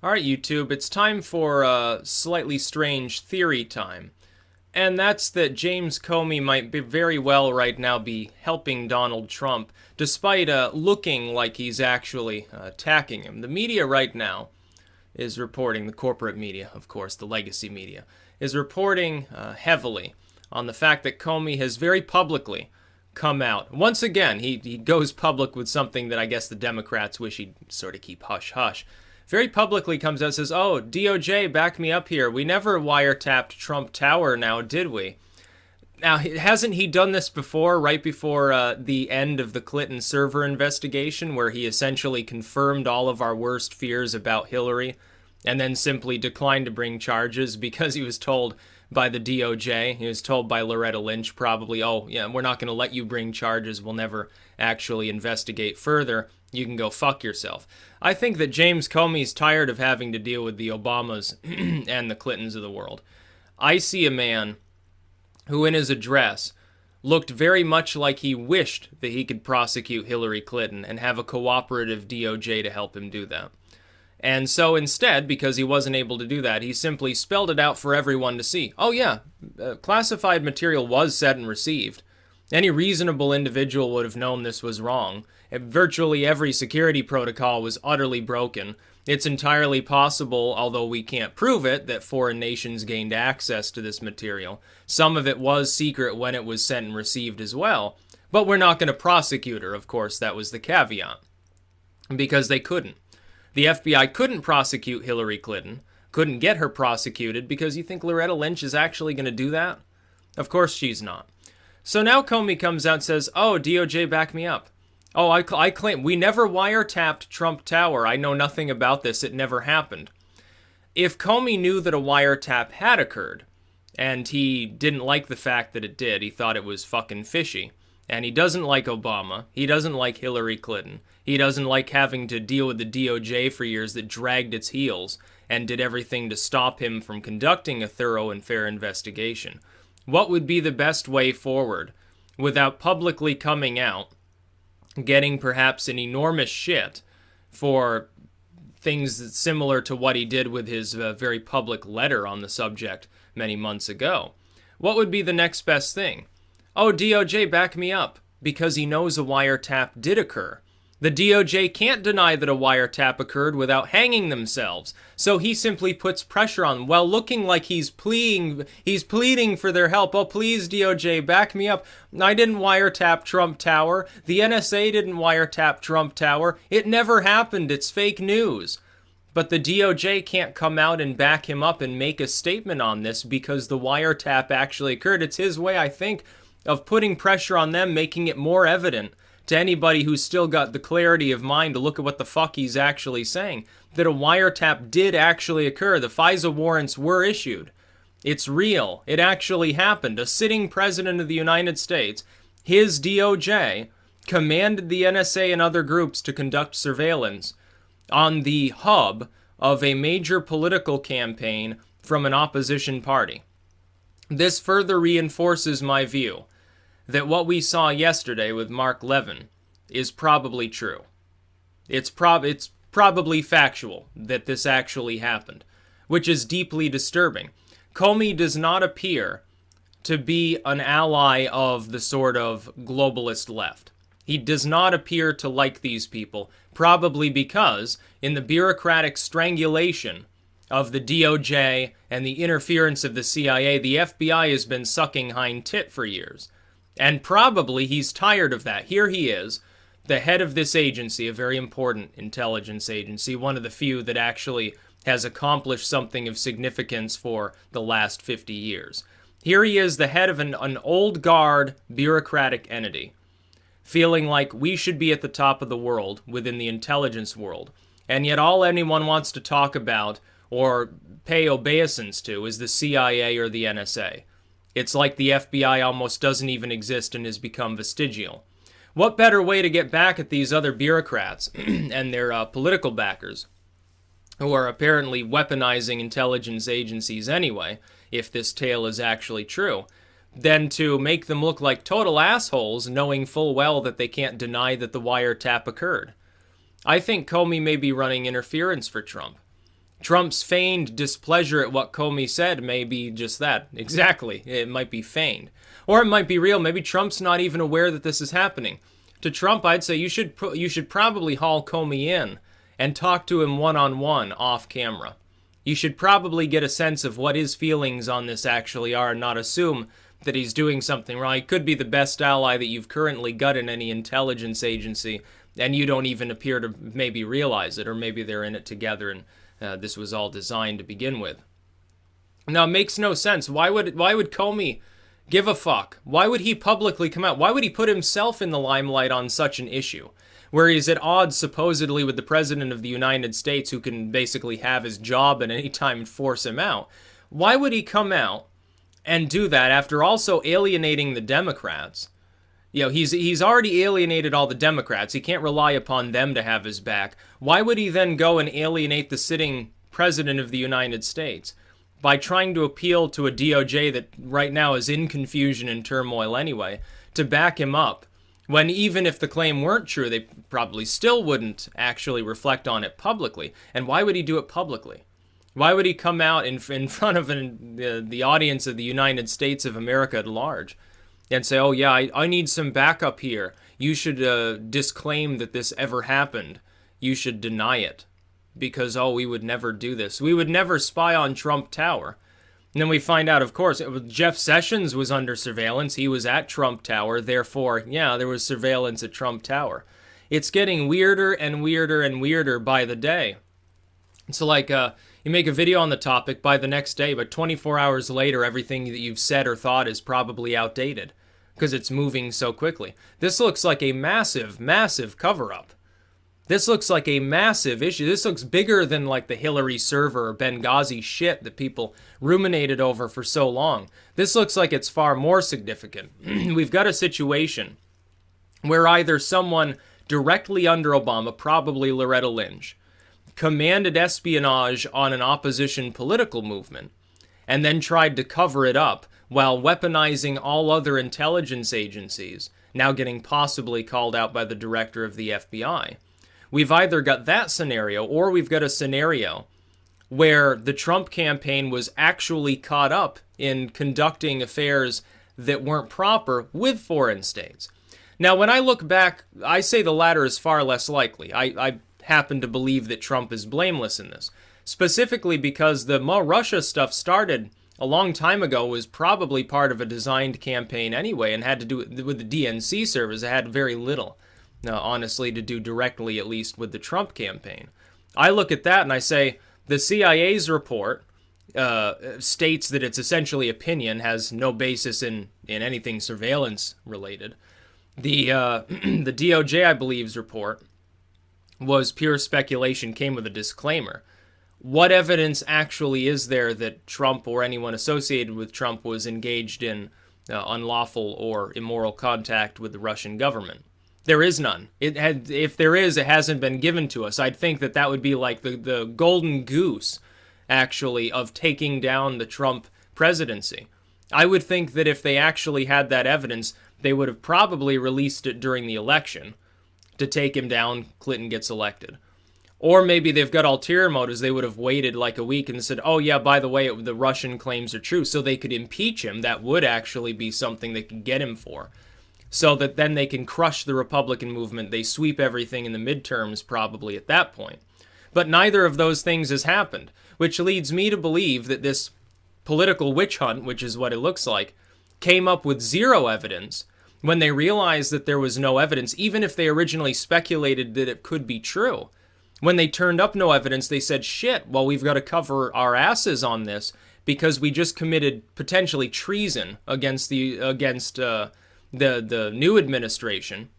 All right, YouTube, it's time for a slightly strange theory time. And that's that James Comey might be very well right now be helping Donald Trump, despite looking like he's actually attacking him. The media right now is reporting, the corporate media, of course, the legacy media, is reporting heavily on the fact that Comey has very publicly come out. Once again, he goes public with something that I guess the Democrats wish he'd sort of keep hush-hush. Very publicly comes out and says, oh, DOJ, back me up here. We never wiretapped Trump Tower now, did we? Now, hasn't he done this before, right before the end of the Clinton server investigation, where he essentially confirmed all of our worst fears about Hillary and then simply declined to bring charges because he was told by the DOJ, he was told by Loretta Lynch probably, oh, yeah, we're not going to let you bring charges. We'll never actually investigate further. You can go fuck yourself. I think that James Comey's tired of having to deal with the Obamas and the Clintons of the world. I see a man who in his address looked very much like he wished that he could prosecute Hillary Clinton and have a cooperative DOJ to help him do that. And so instead, because he wasn't able to do that, he simply spelled it out for everyone to see. Oh yeah, classified material was sent and received. Any reasonable individual would have known this was wrong. Virtually every security protocol was utterly broken. It's entirely possible, although we can't prove it, that foreign nations gained access to this material. Some of it was secret when it was sent and received as well. But we're not going to prosecute her, of course, that was the caveat. Because they couldn't. The FBI couldn't prosecute Hillary Clinton, couldn't get her prosecuted, because you think Loretta Lynch is actually going to do that? Of course she's not. So now Comey comes out and says, oh, DOJ, back me up. Oh, I claim we never wiretapped Trump Tower. I know nothing about this. It never happened. If Comey knew that a wiretap had occurred, and he didn't like the fact that it did, he thought it was fucking fishy, and he doesn't like Obama, he doesn't like Hillary Clinton, he doesn't like having to deal with the DOJ for years that dragged its heels and did everything to stop him from conducting a thorough and fair investigation. What would be the best way forward without publicly coming out, getting perhaps an enormous shit for things similar to what he did with his very public letter on the subject many months ago? What would be the next best thing? Oh, DOJ, back me up, because he knows a wiretap did occur. The DOJ can't deny that a wiretap occurred without hanging themselves, so he simply puts pressure on them, while looking like he's pleading for their help. Oh, please, DOJ, back me up. I didn't wiretap Trump Tower. The NSA didn't wiretap Trump Tower. It never happened. It's fake news. But the DOJ can't come out and back him up and make a statement on this because the wiretap actually occurred. It's his way, I think, of putting pressure on them, making it more evident to anybody who's still got the clarity of mind to look at what the fuck he's actually saying, that a wiretap did actually occur. The FISA warrants were issued. It's real. It actually happened. A sitting president of the United States, his DOJ, commanded the NSA and other groups to conduct surveillance on the hub of a major political campaign from an opposition party. This further reinforces my view that what we saw yesterday with Mark Levin is probably true. It's probably factual that this actually happened, which is deeply disturbing. Comey does not appear to be an ally of the sort of globalist left. He does not appear to like these people, probably because in the bureaucratic strangulation of the DOJ and the interference of the CIA, the FBI has been sucking hind tit for years. And probably he's tired of that. Here he is, the head of this agency, a very important intelligence agency, one of the few that actually has accomplished something of significance for the last 50 years. Here he is, the head of an old guard bureaucratic entity, feeling like we should be at the top of the world within the intelligence world. And yet all anyone wants to talk about or pay obeisance to is the CIA or the NSA. It's like the FBI almost doesn't even exist and has become vestigial. What better way to get back at these other bureaucrats and their political backers, who are apparently weaponizing intelligence agencies anyway, if this tale is actually true, than to make them look like total assholes, knowing full well that they can't deny that the wiretap occurred? I think Comey may be running interference for Trump. Trump's feigned displeasure at what Comey said may be just that. Exactly. It might be feigned. Or it might be real. Maybe Trump's not even aware that this is happening. To Trump, I'd say you should probably haul Comey in and talk to him one-on-one off camera. You should probably get a sense of what his feelings on this actually are and not assume that he's doing something wrong. He could be the best ally that you've currently got in any intelligence agency, and you don't even appear to maybe realize it, or maybe they're in it together and this was all designed to begin with. Now, it makes no sense. Why would Comey give a fuck? Why would he publicly come out? Why would he put himself in the limelight on such an issue, where he's at odds supposedly with the President of the United States, who can basically have his job at any time and force him out? Why would he come out and do that after also alienating the Democrats? You know, he's already alienated all the Democrats. He can't rely upon them to have his back. Why would he then go and alienate the sitting President of the United States by trying to appeal to a DOJ that right now is in confusion and turmoil anyway, to back him up, when even if the claim weren't true, they probably still wouldn't actually reflect on it publicly? And why would he do it publicly? Why would he come out in front of the audience of the United States of America at large and say, oh yeah, I need some backup here. You should disclaim that this ever happened. You should deny it. Because, oh, we would never do this. We would never spy on Trump Tower. And then we find out, of course, Jeff Sessions was under surveillance. He was at Trump Tower. Therefore, yeah, there was surveillance at Trump Tower. It's getting weirder and weirder and weirder by the day. So, like, you make a video on the topic by the next day, but 24 hours later, everything that you've said or thought is probably outdated because it's moving so quickly. This looks like a massive, massive cover-up. This looks like a massive issue. This looks bigger than like the Hillary server or Benghazi shit that people ruminated over for so long. This looks like it's far more significant. We've got a situation where either someone directly under Obama, probably Loretta Lynch, commanded espionage on an opposition political movement and then tried to cover it up while weaponizing all other intelligence agencies, now getting possibly called out by the director of the FBI. We've either got that scenario, or we've got a scenario where the Trump campaign was actually caught up in conducting affairs that weren't proper with foreign states. Now, when I look back, I say the latter is far less likely. I happen to believe that Trump is blameless in this, specifically because the Russia stuff started a long time ago, was probably part of a designed campaign anyway, and had to do with the DNC servers. It had very little, honestly, to do directly, at least, with the Trump campaign. I look at that and I say, the CIA's report states that it's essentially opinion, has no basis in anything surveillance related. The the DOJ, I believe's report was pure speculation, came with a disclaimer. What evidence actually is there that Trump or anyone associated with Trump was engaged in unlawful or immoral contact with the Russian government? There is none. If there is, it hasn't been given to us. I'd think that would be like the golden goose, actually, of taking down the Trump presidency. I would think that if they actually had that evidence, they would have probably released it during the election to take him down. Clinton gets elected. Or maybe they've got ulterior motives. They would have waited like a week and said, oh yeah, by the way, the Russian claims are true, so they could impeach him. That would actually be something they could get him for. So that then they can crush the Republican movement. They sweep everything in the midterms probably at that point. But neither of those things has happened, which leads me to believe that this political witch hunt, which is what it looks like, came up with zero evidence when they realized that there was no evidence, even if they originally speculated that it could be true. When they turned up no evidence, they said, shit, well, we've got to cover our asses on this because we just committed potentially treason against the new administration,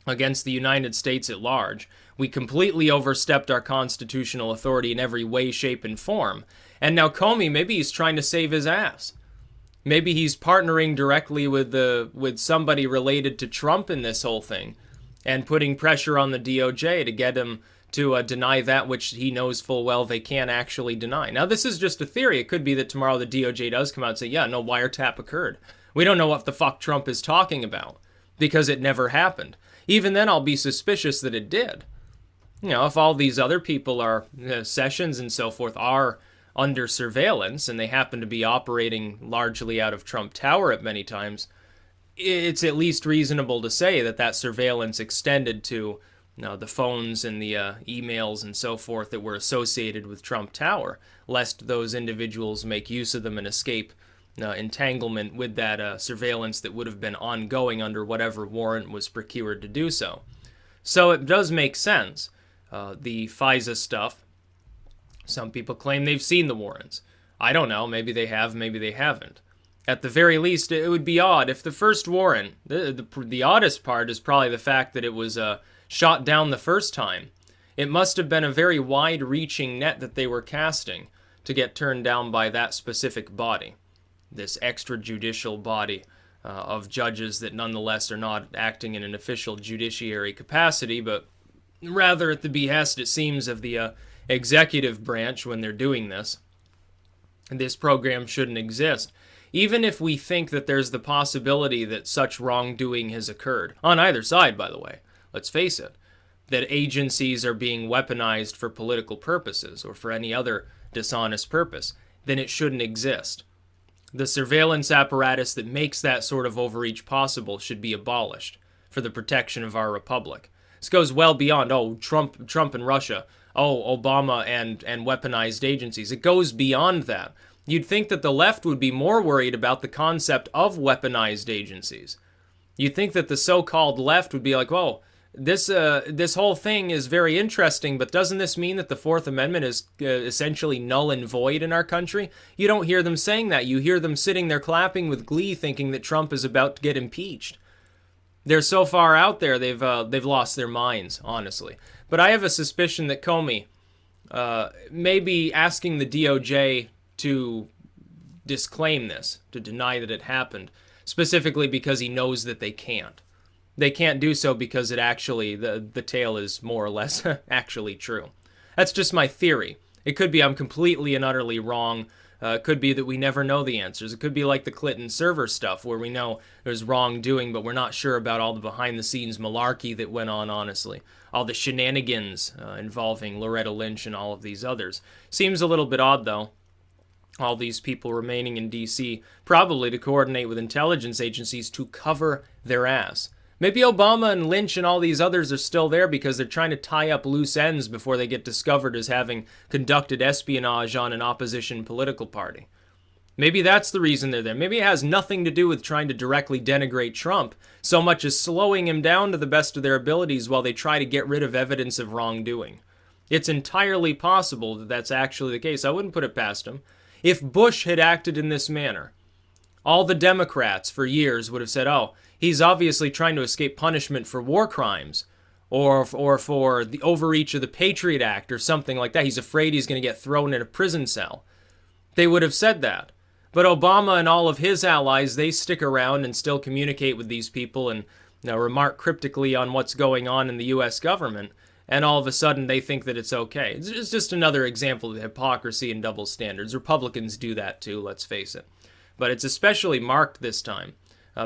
against the United States at large. We completely overstepped our constitutional authority in every way, shape, and form. And now Comey, maybe he's trying to save his ass. Maybe he's partnering directly with somebody related to Trump in this whole thing and putting pressure on the DOJ to get him to deny that which he knows full well they can't actually deny. Now, this is just a theory. It could be that tomorrow the DOJ does come out and say, yeah, no wiretap occurred. We don't know what the fuck Trump is talking about because it never happened. Even then, I'll be suspicious that it did. If all these other people are, Sessions and so forth, are under surveillance and they happen to be operating largely out of Trump Tower at many times, it's at least reasonable to say that that surveillance extended to the phones and the emails and so forth that were associated with Trump Tower, lest those individuals make use of them and escape entanglement with that surveillance that would have been ongoing under whatever warrant was procured to do so. So it does make sense. The FISA stuff, some people claim they've seen the warrants. I don't know, maybe they have, maybe they haven't. At the very least, it would be odd if the first warrant, the oddest part is probably the fact that it was shot down the first time. It must have been a very wide-reaching net that they were casting to get turned down by that specific body, this extrajudicial body of judges that nonetheless are not acting in an official judiciary capacity, but rather at the behest, it seems, of the executive branch when they're doing this. This program shouldn't exist. Even if we think that there's the possibility that such wrongdoing has occurred, on either side, by the way, let's face it, that agencies are being weaponized for political purposes or for any other dishonest purpose, then it shouldn't exist. The surveillance apparatus that makes that sort of overreach possible should be abolished for the protection of our republic. This goes well beyond, Trump and Russia, Obama and weaponized agencies. It goes beyond that. You'd think that the left would be more worried about the concept of weaponized agencies. You'd think that the so-called left would be like, this whole thing is very interesting, but doesn't this mean that the Fourth Amendment is essentially null and void in our country? You don't hear them saying that. You hear them sitting there clapping with glee thinking that Trump is about to get impeached. They're so far out there, they've lost their minds, honestly. But I have a suspicion that Comey may be asking the DOJ to disclaim this, to deny that it happened, specifically because he knows that they can't. They can't do so because it actually, the tale is more or less actually true. That's just my theory. It could be I'm completely and utterly wrong. It could be that we never know the answers. It could be like the Clinton server stuff, where we know there's wrongdoing, but we're not sure about all the behind-the-scenes malarkey that went on, honestly. All the shenanigans involving Loretta Lynch and all of these others. Seems a little bit odd, though. All these people remaining in D.C., probably to coordinate with intelligence agencies to cover their ass. Maybe Obama and Lynch and all these others are still there because they're trying to tie up loose ends before they get discovered as having conducted espionage on an opposition political party. Maybe that's the reason they're there. Maybe it has nothing to do with trying to directly denigrate Trump, so much as slowing him down to the best of their abilities while they try to get rid of evidence of wrongdoing. It's entirely possible that that's actually the case. I wouldn't put it past him. If Bush had acted in this manner, all the Democrats for years would have said, he's obviously trying to escape punishment for war crimes or for the overreach of the Patriot Act or something like that. He's afraid he's going to get thrown in a prison cell. They would have said that. But Obama and all of his allies, they stick around and still communicate with these people and remark cryptically on what's going on in the U.S. government. And all of a sudden they think that it's okay. It's just another example of hypocrisy and double standards. Republicans do that too, let's face it. But it's especially marked this time.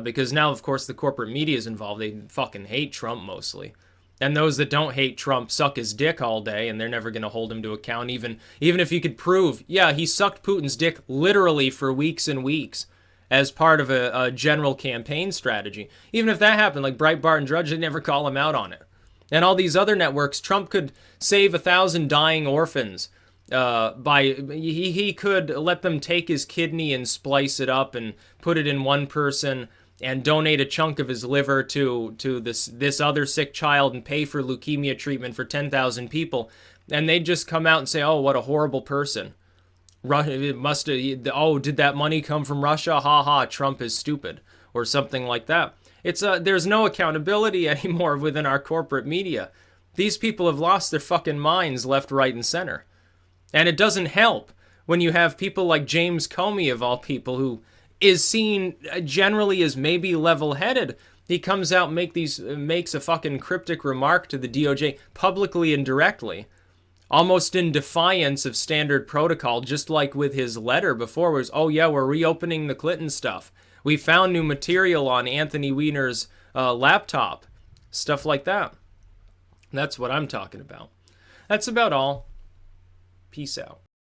Because now, of course, the corporate media is involved. They fucking hate Trump mostly. And those that don't hate Trump suck his dick all day, and they're never going to hold him to account, even if you could prove, he sucked Putin's dick literally for weeks and weeks as part of a general campaign strategy. Even if that happened, like Breitbart and Drudge, they'd never call him out on it. And all these other networks, Trump could save 1,000 dying orphans. He could let them take his kidney and splice it up and put it in one person and donate a chunk of his liver to this other sick child and pay for leukemia treatment for 10,000 people. And they'd just come out and say, what a horrible person. It must have, did that money come from Russia? Ha ha, Trump is stupid. Or something like that. There's no accountability anymore within our corporate media. These people have lost their fucking minds left, right, and center. And it doesn't help when you have people like James Comey, of all people, who is seen generally as maybe level-headed. He comes out and makes a fucking cryptic remark to the DOJ publicly and directly, almost in defiance of standard protocol, just like with his letter before, was, we're reopening the Clinton stuff. We found new material on Anthony Weiner's laptop. Stuff like that. That's what I'm talking about. That's about all. Peace out.